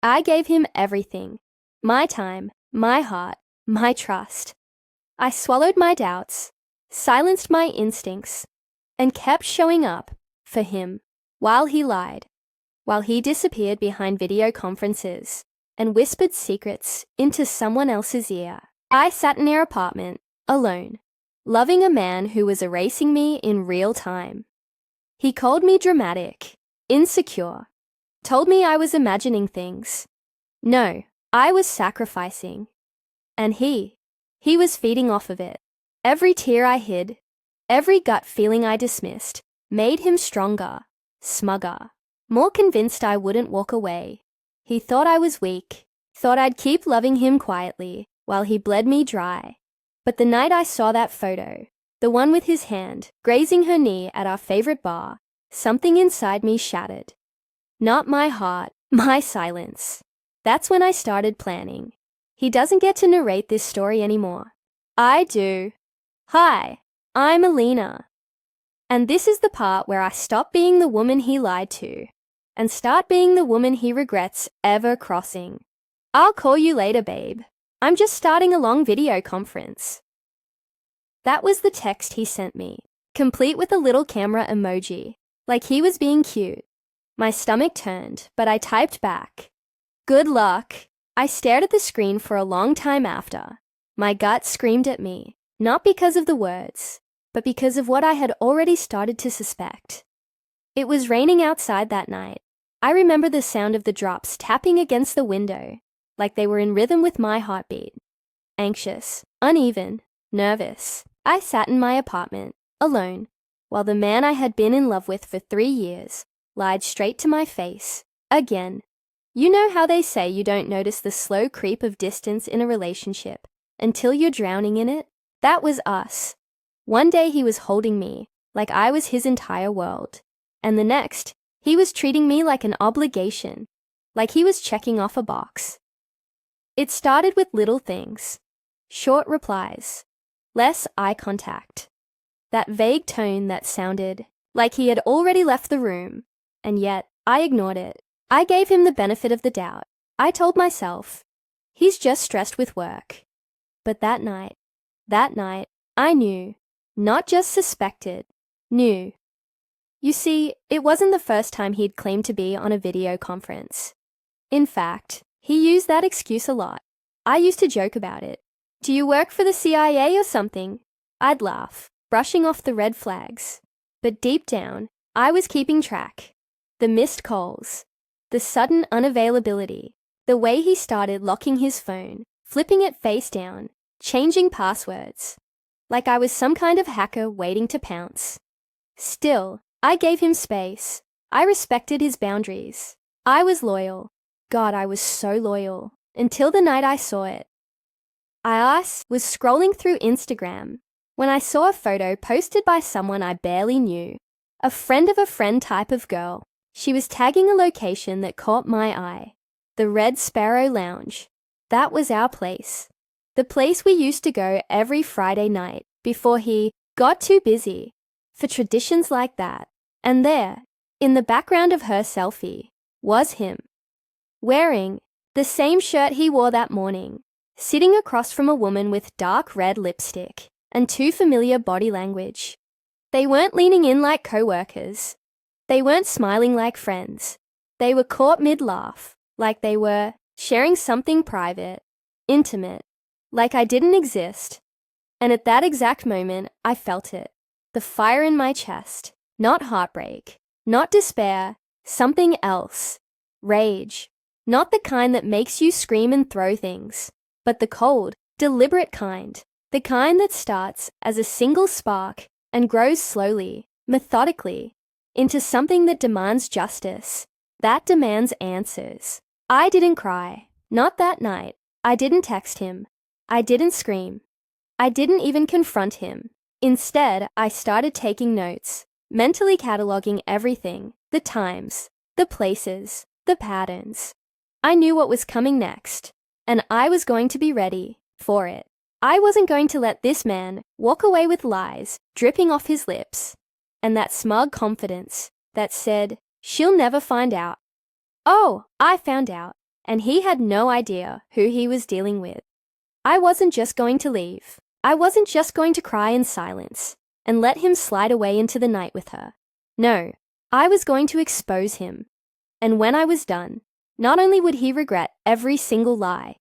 I gave him everything. My time, my heart, my trust. I swallowed my doubts, silenced my instincts, and kept showing up for him while he lied, while he disappeared behind video conferences and whispered secrets into someone else's ear. I sat in our apartment, alone, loving a man who was erasing me in real time. He called me dramatic, insecure, told me I was imagining things. No, I was sacrificing. And he was feeding off of it. Every tear I hid, every gut feeling I dismissed, made him stronger, smugger, more convinced I wouldn't walk away. He thought I was weak, thought I'd keep loving him quietly while he bled me dry. But the night I saw that photo, the one with his hand grazing her knee at our favorite bar, something inside me shattered. Not my heart, my silence. That's when I started planning. He doesn't get to narrate this story anymore. I do. Hi, I'm Alina. And this is the part where I stop being the woman he lied to and start being the woman he regrets ever crossing. I'll call you later, babe. I'm just starting a long video conference. That was the text he sent me, complete with a little camera emoji, like he was being cute. My stomach turned, but I typed back, "Good luck." I stared at the screen for a long time after. My gut screamed at me, not because of the words, but because of what I had already started to suspect. It was raining outside that night. I remember the sound of the drops tapping against the window, like they were in rhythm with my heartbeat. Anxious, uneven, nervous, I sat in my apartment, alone, while the man I had been in love with for 3 years lied straight to my face, again. You know how they say you don't notice the slow creep of distance in a relationship until you're drowning in it? That was us. One day he was holding me like I was his entire world, and the next, he was treating me like an obligation, like he was checking off a box. It started with little things, short replies, less eye contact, that vague tone that sounded like he had already left the room, and yet I ignored it. I gave him the benefit of the doubt. I told myself, he's just stressed with work. But that night, I knew, not just suspected, knew. You see, it wasn't the first time he'd claimed to be on a video conference. In fact, he used that excuse a lot. I used to joke about it. "Do you work for the CIA or something?" I'd laugh, brushing off the red flags. But deep down, I was keeping track. The missed calls, the sudden unavailability, the way he started locking his phone, flipping it face down, changing passwords, like I was some kind of hacker waiting to pounce. Still, I gave him space. I respected his boundaries. I was loyal. God, I was so loyal. Until the night I saw it. I was scrolling through Instagram when I saw a photo posted by someone I barely knew, a friend of a friend type of girl. She was tagging a location that caught my eye, the Red Sparrow Lounge. That was our place. The place we used to go every Friday night before he got too busy for traditions like that. And there, in the background of her selfie, was him, wearing the same shirt he wore that morning, sitting across from a woman with dark red lipstick and too familiar body language. They weren't leaning in like co-workers. They weren't smiling like friends. They were caught mid-laugh, like they were sharing something private, intimate, like I didn't exist. And at that exact moment, I felt it. The fire in my chest. Not heartbreak, not despair, something else. Rage. Not the kind that makes you scream and throw things, but the cold, deliberate kind. The kind that starts as a single spark and grows slowly, methodically, into something that demands justice, that demands answers. I didn't cry. Not that night. I didn't text him. I didn't scream. I didn't even confront him. Instead, I started taking notes, mentally cataloging everything, the times, the places, the patterns. I knew what was coming next, and I was going to be ready for it. I wasn't going to let this man walk away with lies dripping off his lips, and that smug confidence that said, she'll never find out. Oh, I found out. and he had no idea who he was dealing with. I wasn't just going to leave. I wasn't just going to cry in silence and let him slide away into the night with her. No, I was going to expose him. And when I was done, not only would he regret every single lie,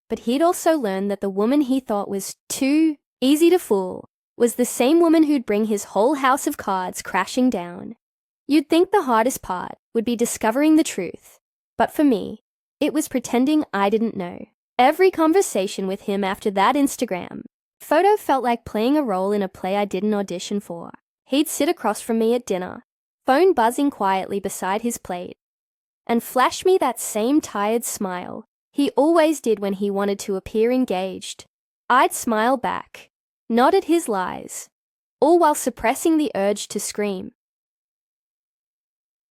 but he'd also learn that the woman he thought was too easy to fool was the same woman who'd bring his whole house of cards crashing down. You'd think the hardest part would be discovering the truth, but for me, it was pretending I didn't know. Every conversation with him after that Instagram photo felt like playing a role in a play I didn't audition for. He'd sit across from me at dinner, phone buzzing quietly beside his plate, and flash me that same tired smile he always did when he wanted to appear engaged. I'd smile back, nod at his lies, all while suppressing the urge to scream.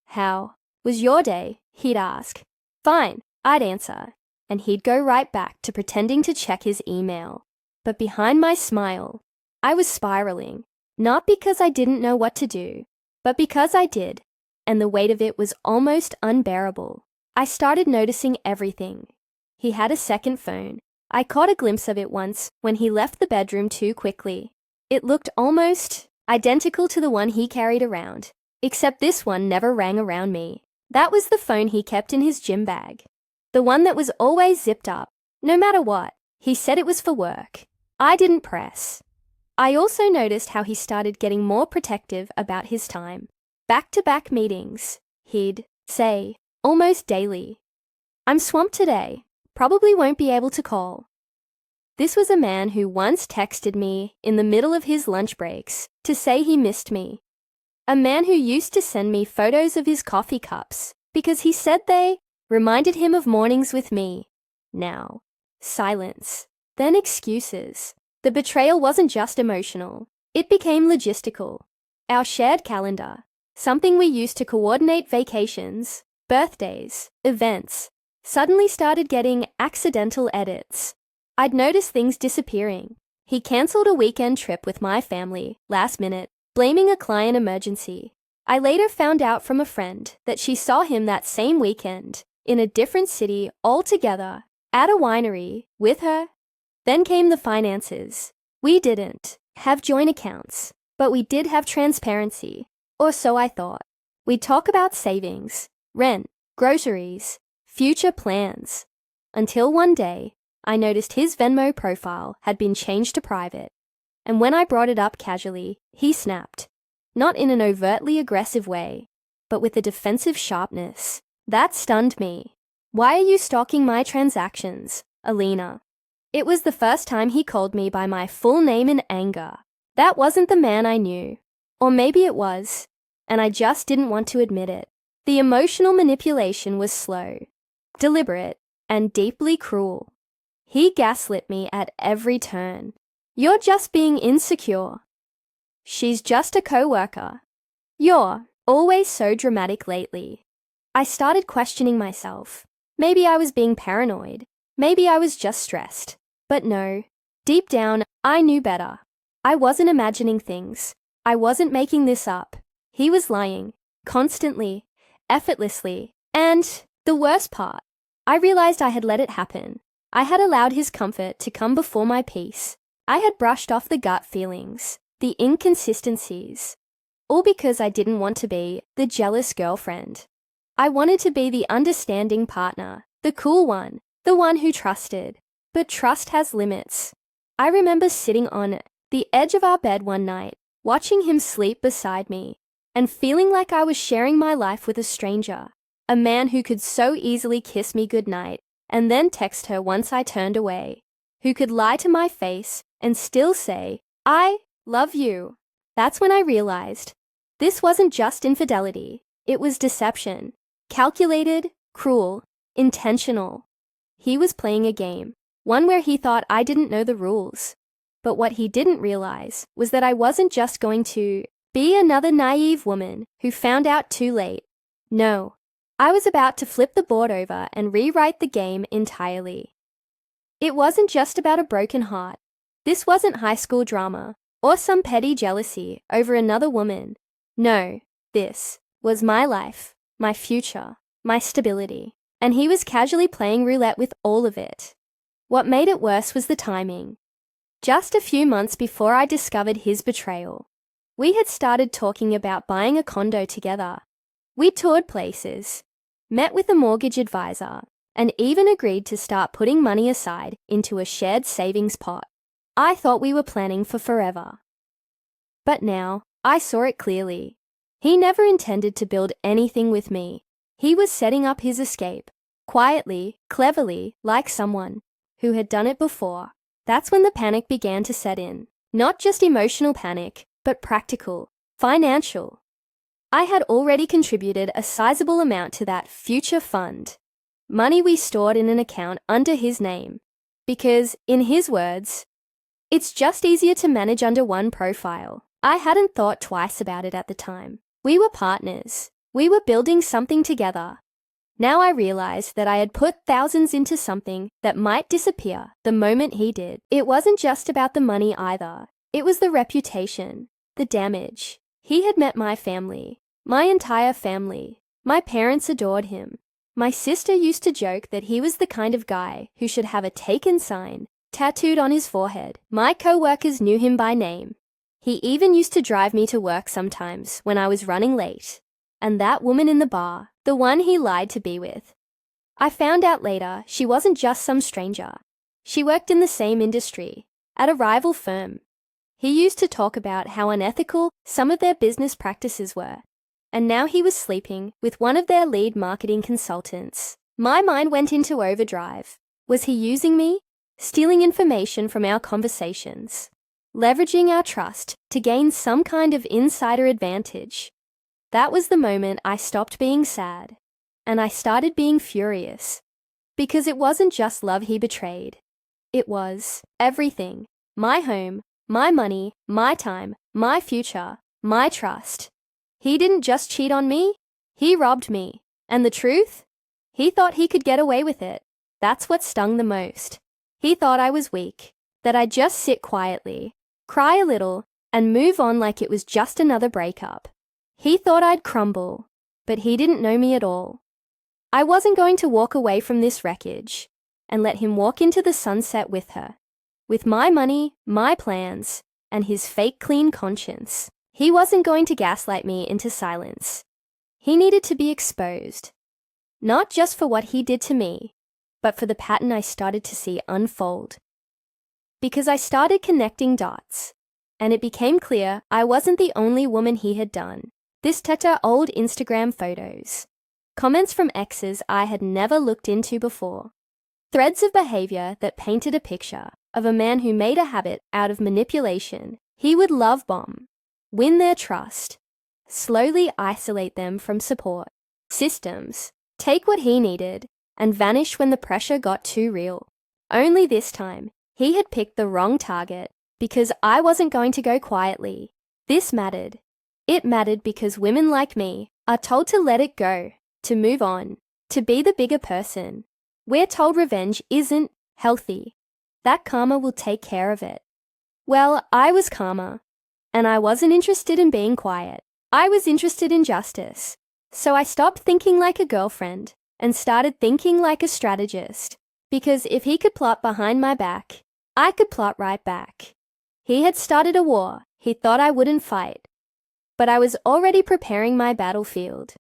"How was your day?" he'd ask. "Fine," I'd answer, and he'd go right back to pretending to check his email. But behind my smile, I was spiraling, not because I didn't know what to do, but because I did, and the weight of it was almost unbearable. I started noticing everything. He had a second phone. I caught a glimpse of it once when he left the bedroom too quickly. It looked almost identical to the one he carried around, except this one never rang around me. That was the phone he kept in his gym bag. The one that was always zipped up, no matter what. He said it was for work. I didn't press. I also noticed how he started getting more protective about his time. Back-to-back meetings, he'd say, almost daily. "I'm swamped today. Probably won't be able to call." This was a man who once texted me in the middle of his lunch breaks to say he missed me. A man who used to send me photos of his coffee cups because he said they reminded him of mornings with me. Now, silence, then excuses. The betrayal wasn't just emotional. It became logistical. Our shared calendar, something we used to coordinate vacations, birthdays, events, suddenly started getting accidental edits. I'd noticed things disappearing. He cancelled a weekend trip with my family, last minute, blaming a client emergency. I later found out from a friend that she saw him that same weekend, in a different city altogether, at a winery, with her. Then came the finances. We didn't have joint accounts, but we did have transparency, or so I thought. We'd talk about savings, rent, groceries, future plans, until one day, I noticed his Venmo profile had been changed to private, and when I brought it up casually, he snapped, not in an overtly aggressive way, but with a defensive sharpness. That stunned me. "Why are you stalking my transactions, Alina?" It was the first time he called me by my full name in anger. That wasn't the man I knew. Or maybe it was, and I just didn't want to admit it. The emotional manipulation was slow, deliberate, and deeply cruel. He gaslit me at every turn. "You're just being insecure. She's just a coworker. You're always so dramatic lately." I started questioning myself. Maybe I was being paranoid. Maybe I was just stressed. But no, deep down, I knew better. I wasn't imagining things. I wasn't making this up. He was lying, constantly, effortlessly, and the worst part, I realized I had let it happen. I had allowed his comfort to come before my peace. I had brushed off the gut feelings, the inconsistencies, all because I didn't want to be the jealous girlfriend. I wanted to be the understanding partner, the cool one, the one who trusted. But trust has limits. I remember sitting on the edge of our bed one night, watching him sleep beside me, and feeling like I was sharing my life with a stranger, a man who could so easily kiss me goodnight and then text her once I turned away, who could lie to my face and still say, "I love you." That's when I realized this wasn't just infidelity, it was deception. Calculated, cruel, intentional. He was playing a game, one where he thought I didn't know the rules. But what he didn't realize was that I wasn't just going to be another naive woman who found out too late. No, I was about to flip the board over and rewrite the game entirely. It wasn't just about a broken heart. This wasn't high school drama or some petty jealousy over another woman. No, this was my life, my future, my stability. and he was casually playing roulette with all of it. What made it worse was the timing. Just a few months before I discovered his betrayal, we had started talking about buying a condo together. We toured places, met with a mortgage advisor, and even agreed to start putting money aside into a shared savings pot. I thought we were planning for forever. But now, I saw it clearly. He never intended to build anything with me. He was setting up his escape, quietly, cleverly, like someone who had done it before. That's when the panic began to set in. Not just emotional panic, but practical, financial. I had already contributed a sizable amount to that future fund, money we stored in an account under his name, because, in his words, it's just easier to manage under one profile. I hadn't thought twice about it at the time. We were partners. We were building something together. Now I realized that I had put thousands into something that might disappear the moment he did. It wasn't just about the money either. It was the reputation, the damage. He had met my family, my entire family. My parents adored him. My sister used to joke that he was the kind of guy who should have a taken sign tattooed on his forehead. My co-workers knew him by name. He even used to drive me to work sometimes when I was running late. And that woman in the bar, the one he lied to be with. I found out later she wasn't just some stranger. She worked in the same industry, at a rival firm. He used to talk about how unethical some of their business practices were. And now he was sleeping with one of their lead marketing consultants. My mind went into overdrive. Was he using me? Stealing information from our conversations? Leveraging our trust to gain some kind of insider advantage? That was the moment I stopped being sad, and I started being furious. Because it wasn't just love he betrayed. It was everything. My home, my money, my time, my future, my trust. He didn't just cheat on me, he robbed me. And the truth? He thought he could get away with it. That's what stung the most. He thought I was weak, that I'd just sit quietly, cry a little, and move on like it was just another breakup. He thought I'd crumble, but he didn't know me at all. I wasn't going to walk away from this wreckage and let him walk into the sunset with her, with my money, my plans, and his fake clean conscience. He wasn't going to gaslight me into silence. He needed to be exposed, not just for what he did to me, but for the pattern I started to see unfold. Because I started connecting dots, and it became clear I wasn't the only woman he had done. This touched our old Instagram photos, comments from exes I had never looked into before, threads of behavior that painted a picture of a man who made a habit out of manipulation. He would love bomb, win their trust, slowly isolate them from support systems, take what he needed, and vanish when the pressure got too real. Only this time, he had picked the wrong target, because I wasn't going to go quietly. This mattered. It mattered because women like me are told to let it go, to move on, to be the bigger person. We're told revenge isn't healthy, that karma will take care of it. Well, I was karma, and I wasn't interested in being quiet. I was interested in justice. So I stopped thinking like a girlfriend and started thinking like a strategist. Because if he could plot behind my back, I could plot right back. He had started a war he thought I wouldn't fight. But I was already preparing my battlefield.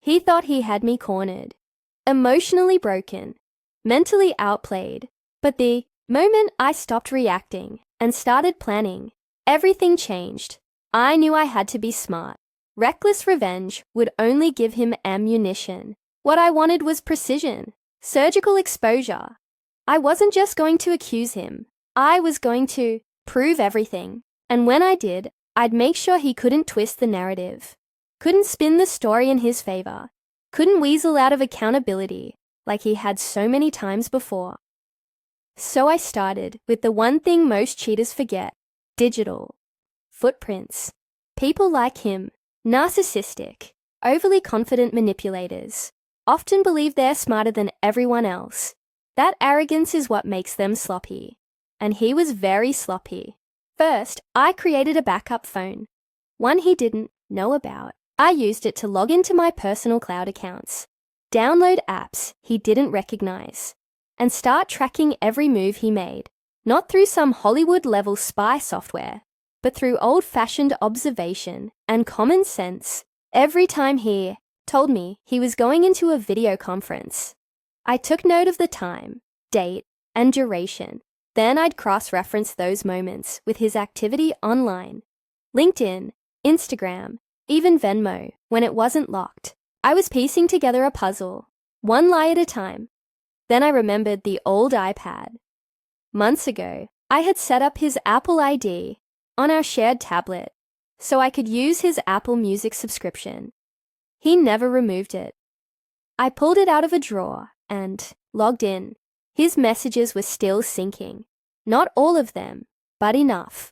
He thought he had me cornered, emotionally broken, mentally outplayed. But the moment I stopped reacting and started planning, everything changed. I knew I had to be smart. Reckless revenge would only give him ammunition. What I wanted was precision, surgical exposure. I wasn't just going to accuse him. I was going to prove everything. And when I did, I'd make sure he couldn't twist the narrative, couldn't spin the story in his favor, couldn't weasel out of accountability like he had so many times before. So I started with the one thing most cheaters forget: digital footprints. People like him, narcissistic, overly confident manipulators, often believe they're smarter than everyone else. That arrogance is what makes them sloppy. And he was very sloppy. First, I created a backup phone, one he didn't know about. I used it to log into my personal cloud accounts, download apps he didn't recognize, and start tracking every move he made, not through some Hollywood-level spy software, but through old-fashioned observation and common sense. Every time he told me he was going into a video conference, I took note of the time, date, and duration. Then I'd cross-reference those moments with his activity online. LinkedIn, Instagram, even Venmo, when it wasn't locked. I was piecing together a puzzle, one lie at a time. Then I remembered the old iPad. Months ago, I had set up his Apple ID on our shared tablet so I could use his Apple Music subscription. He never removed it. I pulled it out of a drawer and logged in. His messages were still syncing. Not all of them, but enough.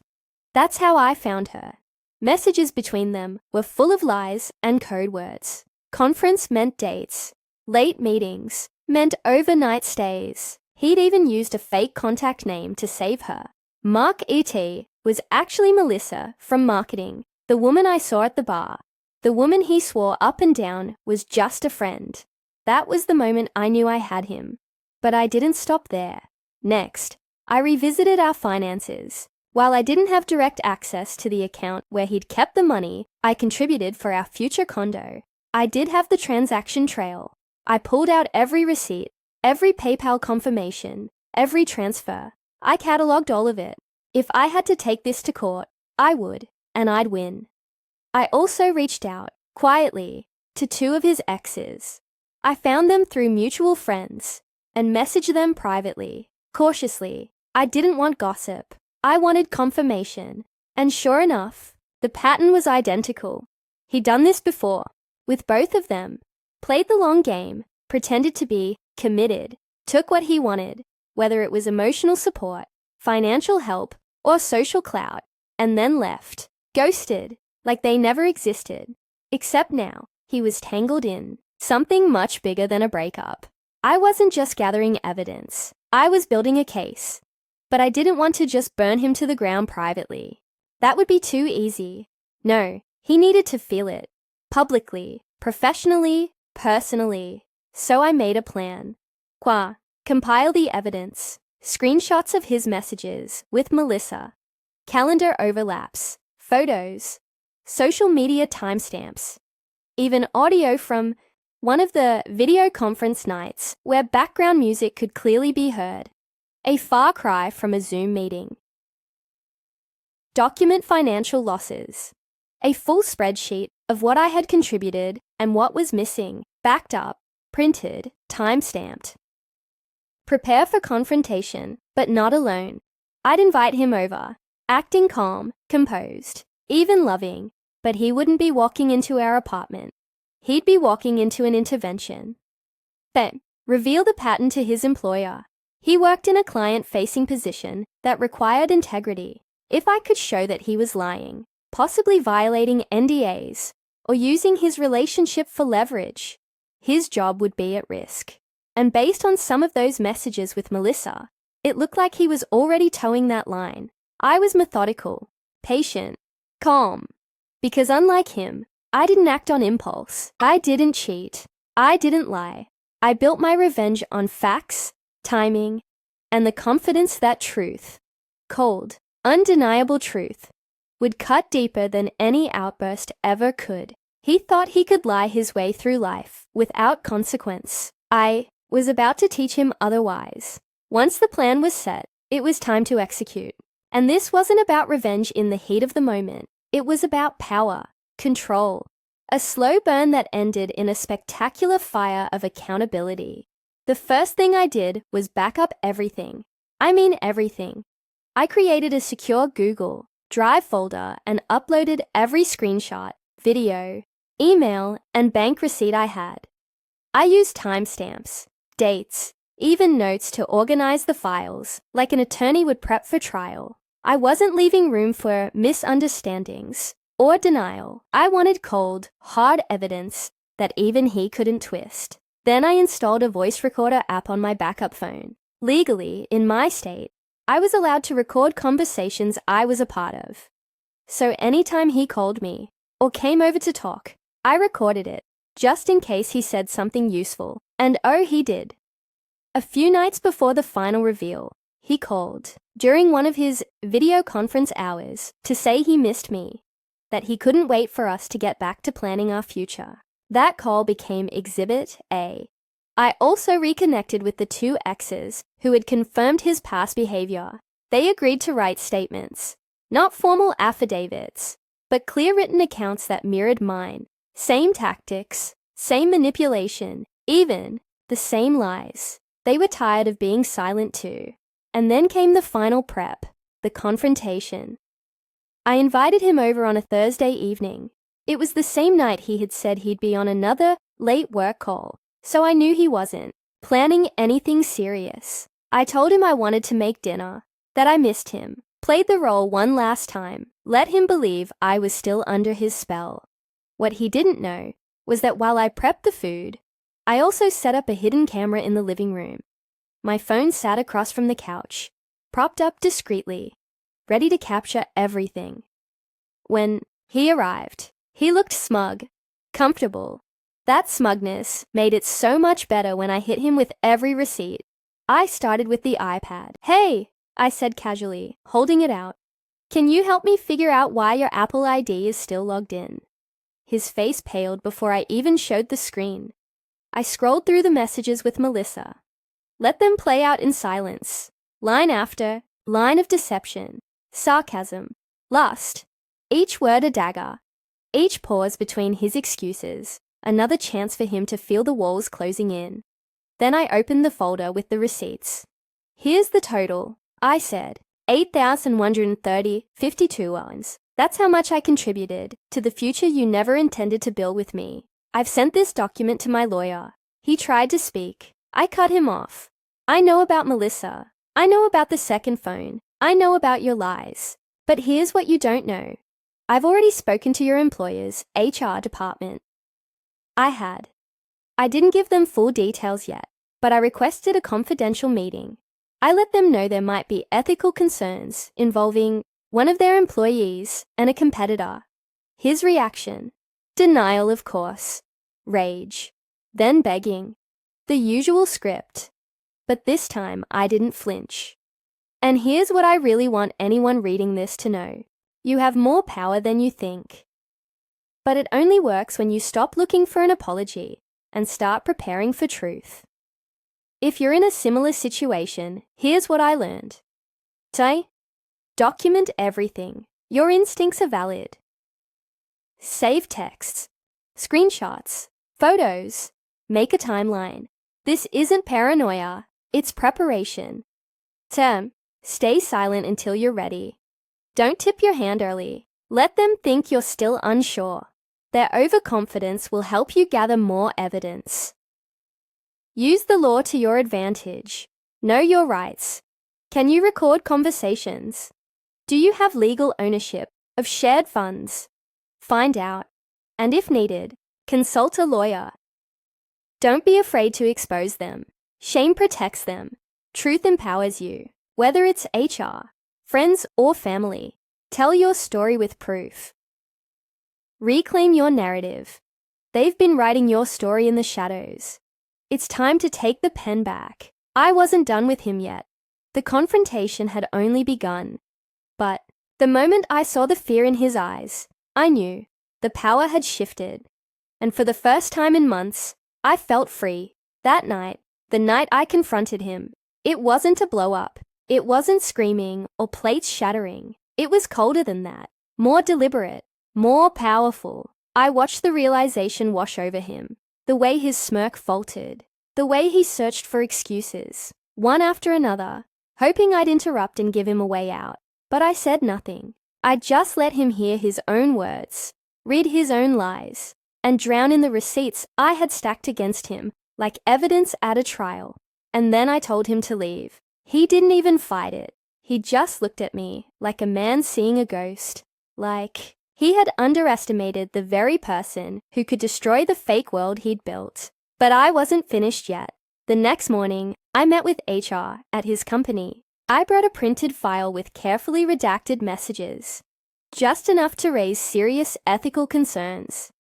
That's how I found her. Messages between them were full of lies and code words. Conference meant dates. Late meetings meant overnight stays. He'd even used a fake contact name to save her. Mark E.T. was actually Melissa from marketing, the woman I saw at the bar. The woman he swore up and down was just a friend. That was the moment I knew I had him. But I didn't stop there. Next, I revisited our finances. While I didn't have direct access to the account where he'd kept the money I contributed for our future condo, I did have the transaction trail. I pulled out every receipt, every PayPal confirmation, every transfer. I cataloged all of it. If I had to take this to court, I would, and I'd win. I also reached out, quietly, to 2 of his exes. I found them through mutual friends and messaged them privately, cautiously. I didn't want gossip. I wanted confirmation. And sure enough, the pattern was identical. He'd done this before, with both of them. Played the long game, pretended to be committed, took what he wanted, whether it was emotional support, financial help, or social clout, and then left, ghosted, like they never existed. Except now, he was tangled in something much bigger than a breakup. I wasn't just gathering evidence. I was building a case. But I didn't want to just burn him to the ground privately. That would be too easy. No, he needed to feel it. Publicly, professionally, personally. So I made a plan. Compile the evidence. Screenshots of his messages with Melissa. Calendar overlaps. Photos. Social media timestamps. Even audio from one of the video conference nights where background music could clearly be heard. A far cry from a Zoom meeting. Document financial losses. A full spreadsheet of what I had contributed and what was missing, backed up, printed, time-stamped. Prepare for confrontation, but not alone. I'd invite him over, acting calm, composed, even loving, but he wouldn't be walking into our apartment. He'd be walking into an intervention. Then, reveal the pattern to his employer. He worked in a client-facing position that required integrity. If I could show that he was lying, possibly violating NDAs, or using his relationship for leverage, his job would be at risk. And based on some of those messages with Melissa, it looked like he was already towing that line. I was methodical, patient, calm. Because unlike him, I didn't act on impulse. I didn't cheat. I didn't lie. I built my revenge on facts, timing, and the confidence that truth, cold, undeniable truth, would cut deeper than any outburst ever could. He thought he could lie his way through life without consequence. I was about to teach him otherwise. Once the plan was set, it was time to execute. And this wasn't about revenge in the heat of the moment. It was about power, control, a slow burn that ended in a spectacular fire of accountability. The first thing I did was back up everything. I mean everything. I created a secure Google Drive folder and uploaded every screenshot, video, email, and bank receipt I had. I used timestamps, dates, even notes to organize the files, like an attorney would prep for trial. I wasn't leaving room for misunderstandings or denial. I wanted cold, hard evidence that even he couldn't twist. Then I installed a voice recorder app on my backup phone. Legally, in my state, I was allowed to record conversations I was a part of. So anytime he called me or came over to talk, I recorded it. just in case he said something useful. And oh, he did. A few nights before the final reveal, he called, during one of his video conference hours, to say he missed me, that he couldn't wait for us to get back to planning our future. That call became Exhibit A. I also reconnected with the two exes who had confirmed his past behavior. They agreed to write statements, not formal affidavits, but clear written accounts that mirrored mine. Same tactics, same manipulation, even the same lies. They were tired of being silent too. And then came the final prep, the confrontation. I invited him over on a Thursday evening. It was the same night he had said he'd be on another late work call, so I knew he wasn't planning anything serious. I told him I wanted to make dinner, that I missed him, played the role one last time, let him believe I was still under his spell. What he didn't know was that while I prepped the food, I also set up a hidden camera in the living room. My phone sat across from the couch, propped up discreetly, ready to capture everything. When he arrived, he looked smug, comfortable. That smugness made it so much better when I hit him with every receipt. I started with the iPad. "Hey," I said casually, holding it out. "Can you help me figure out why your Apple ID is still logged in?" His face paled before I even showed the screen. I scrolled through the messages with Melissa. Let them play out in silence. Line after line of deception, sarcasm, lust. Each word a dagger. Each pause between his excuses, another chance for him to feel the walls closing in. Then I opened the folder with the receipts. "Here's the total," I said. 8,130.52 wons. That's how much I contributed to the future you never intended to build with me. I've sent this document to my lawyer. He tried to speak. I cut him off. I know about Melissa. I know about the second phone. I know about your lies. But here's what you don't know. I've already spoken to your employer's HR department. I didn't give them full details yet, but I requested a confidential meeting. I let them know there might be ethical concerns involving one of their employees and a competitor. His reaction: denial, of course, rage, then begging. The usual script. But this time I didn't flinch. And here's what I really want anyone reading this to know. You have more power than you think. But it only works when you stop looking for an apology and start preparing for truth. If you're in a similar situation, here's what I learned. Document everything. Your instincts are valid. Save texts, screenshots, photos. Make a timeline. This isn't paranoia, it's preparation. Stay silent until you're ready. Don't tip your hand early. Let them think you're still unsure. Their overconfidence will help you gather more evidence. Use the law to your advantage. Know your rights. Can you record conversations? Do you have legal ownership of shared funds? Find out. And if needed, consult a lawyer. Don't be afraid to expose them. Shame protects them. Truth empowers you. Whether it's HR, friends, or family, tell your story with proof. Reclaim your narrative. They've been writing your story in the shadows. It's time to take the pen back. I wasn't done with him yet. The confrontation had only begun. But the moment I saw the fear in his eyes, I knew the power had shifted. And for the first time in months, I felt free. That night, the night I confronted him, it wasn't a blow up. It wasn't screaming or plates shattering. It was colder than that, more deliberate, more powerful. I watched the realization wash over him, the way his smirk faltered, the way he searched for excuses, one after another, hoping I'd interrupt and give him a way out. But I said nothing. I just let him hear his own words, read his own lies, and drown in the receipts I had stacked against him like evidence at a trial. And then I told him to leave. He didn't even fight it. He just looked at me like a man seeing a ghost. Like he had underestimated the very person who could destroy the fake world he'd built. But I wasn't finished yet. The next morning, I met with HR at his company. I brought a printed file with carefully redacted messages, just enough to raise serious ethical concerns.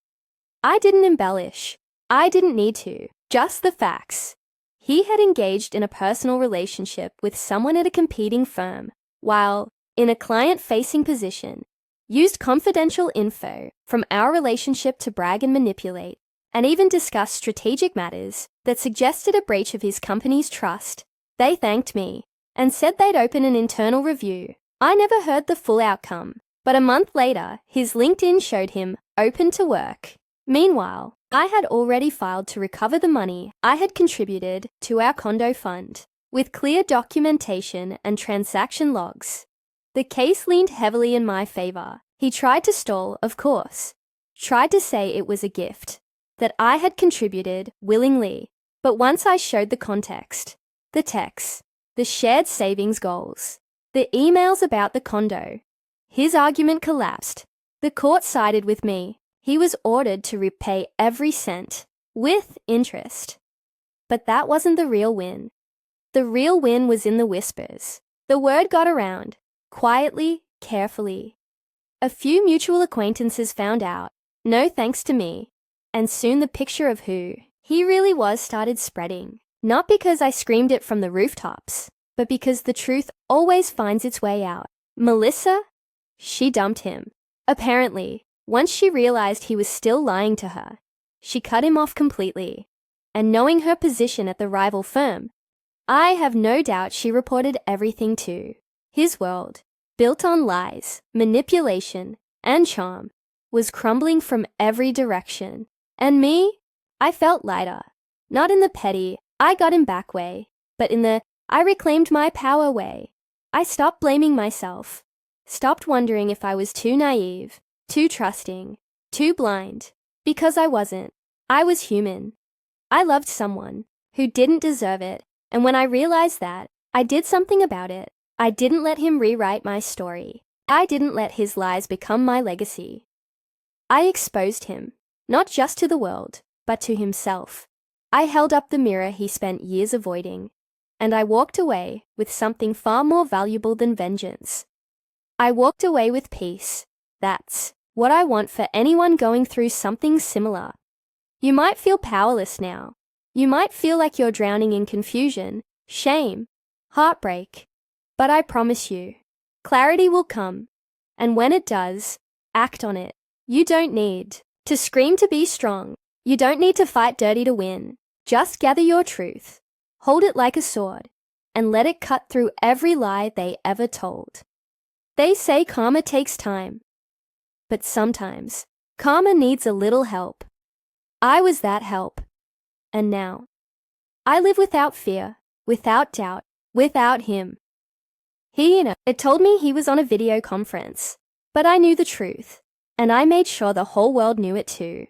I didn't embellish. I didn't need to. Just the facts. He had engaged in a personal relationship with someone at a competing firm, while, in a client-facing position, used confidential info from our relationship to brag and manipulate, and even discuss strategic matters that suggested a breach of his company's trust. They thanked me and said they'd open an internal review. I never heard the full outcome, but a month later, his LinkedIn showed him open to work. Meanwhile, I had already filed to recover the money I had contributed to our condo fund, with clear documentation and transaction logs. The case leaned heavily in my favor. He tried to stall, of course. Tried to say it was a gift, that I had contributed willingly. But once I showed the context, the texts, the shared savings goals, the emails about the condo, his argument collapsed. The court sided with me. He was ordered to repay every cent, with interest. But that wasn't the real win. The real win was in the whispers. The word got around, quietly, carefully. A few mutual acquaintances found out, no thanks to me, and soon the picture of who he really was started spreading. Not because I screamed it from the rooftops, but because the truth always finds its way out. Melissa? She dumped him. Apparently, once she realized he was still lying to her, she cut him off completely. And knowing her position at the rival firm, I have no doubt she reported everything to his world, built on lies, manipulation, and charm, was crumbling from every direction. And me? I felt lighter. Not in the petty, I got him back way, but in the, I reclaimed my power way. I stopped blaming myself, stopped wondering if I was too naive, too trusting, too blind, because I wasn't. I was human. I loved someone who didn't deserve it, and when I realized that, I did something about it. I didn't let him rewrite my story. I didn't let his lies become my legacy. I exposed him, not just to the world, but to himself. I held up the mirror he spent years avoiding, and I walked away with something far more valuable than vengeance. I walked away with peace. That's what I want for anyone going through something similar. You might feel powerless now. You might feel like you're drowning in confusion, shame, heartbreak. But I promise you, clarity will come. And when it does, act on it. You don't need to scream to be strong. You don't need to fight dirty to win. Just gather your truth, hold it like a sword, and let it cut through every lie they ever told. They say karma takes time. But sometimes, karma needs a little help. I was that help. And now, I live without fear, without doubt, without him. It told me he was on a video conference, but I knew the truth, and I made sure the whole world knew it too.